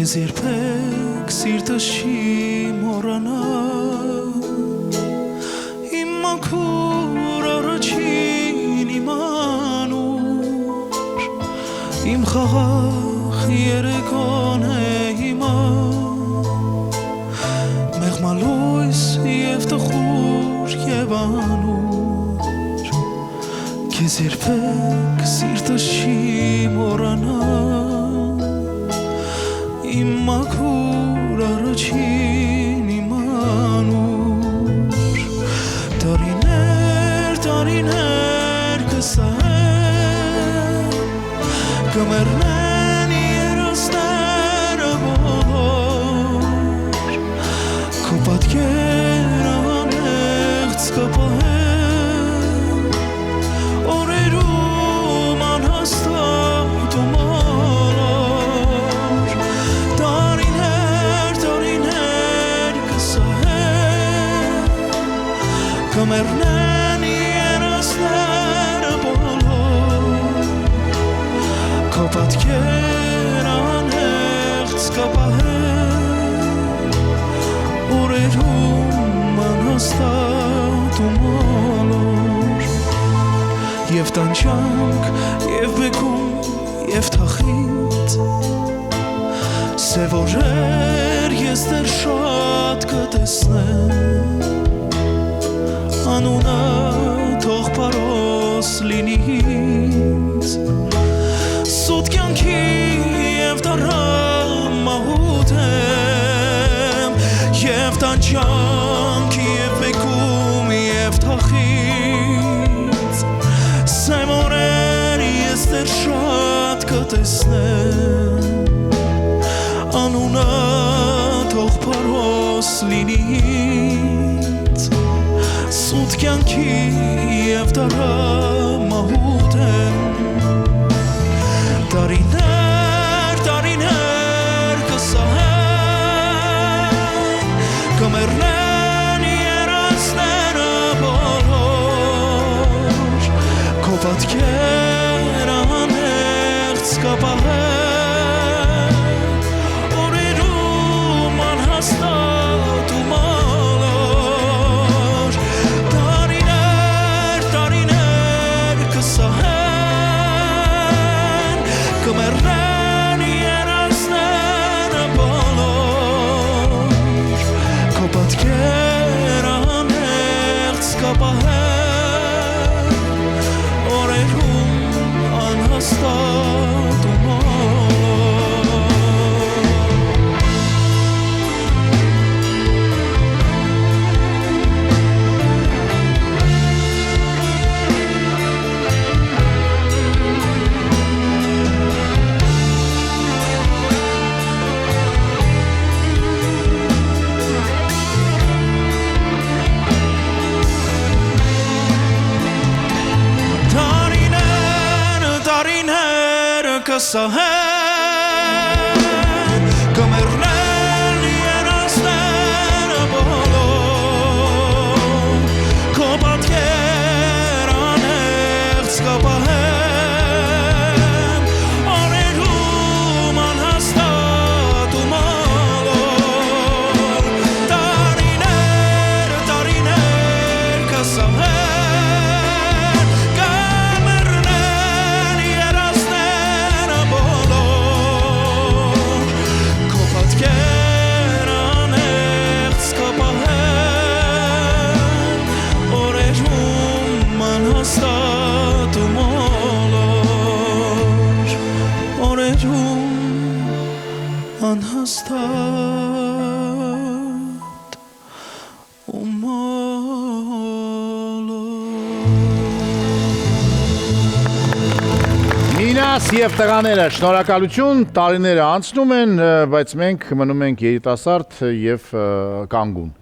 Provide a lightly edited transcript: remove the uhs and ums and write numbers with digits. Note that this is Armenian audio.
Քեզ երբեք սիրտս չի մոռանա Իմ մաքուր առաջին իմանուր Իմ խաղաղ երեկոն է հիմա Մեղմալույս և տխուր և անուր Քեզ երբեք սիրտս չի մոռանա Իմ մաքուր առաջին իմանուր Տարիներ կսահեն Կմեռնեն երասները բոլոր Քո պատկերը անեղծ կպահեն Օրերում անհաստատ ու մոլոր Տարիներ կսահեն Կմեռնեն երասները բոլոր Քո պատկեր անեղծ կպահեն Օրերում անհաստատ ու մոլոր Եվ տանջանք, և բեկում, և թախիծ Սև օրեր ես դեռ շատ կտեսնեմ Անունը թող պարոս լինի ինձ Սուտ կյանքի և դարամահութ եմ Եվ տանջանք, և բեկում, և թախիծ Սև օրեր ես դեռ շատ կտեսնեմ Անունը թող պարոս լինի ինձ Սուտ կյանքի և դարամահութ եմ Տարիներ կսահեն Կմեռնեն երասները բոլոր Քո պատկեր անեղծ կպահեն Օրերում անհաստատ ու մոլոր Տարիներ կսահեն Կմեռնեն երասները բոլոր Քո պատկեր անեղծ կպահեն Օրերում անհաստատ ու Տարիներ կսահեն Կմեռնեն երասները բոլոր Քո պատկեր անեղծ կպահեն Օրերում անհաստատ ու մոլոր Տարիներ կսահեն Կմեռնեն երասները բոլոր Քո պատկեր անեղծ կպահեն Օրերում անհաստատ ու մոլոր Օրերում անհաստատ ու մոլոր Մինաս և տղաները, շնորհակալություն, տարիները անցնում են, բայց մենք մնում ենք երիտասարդ և կանգուն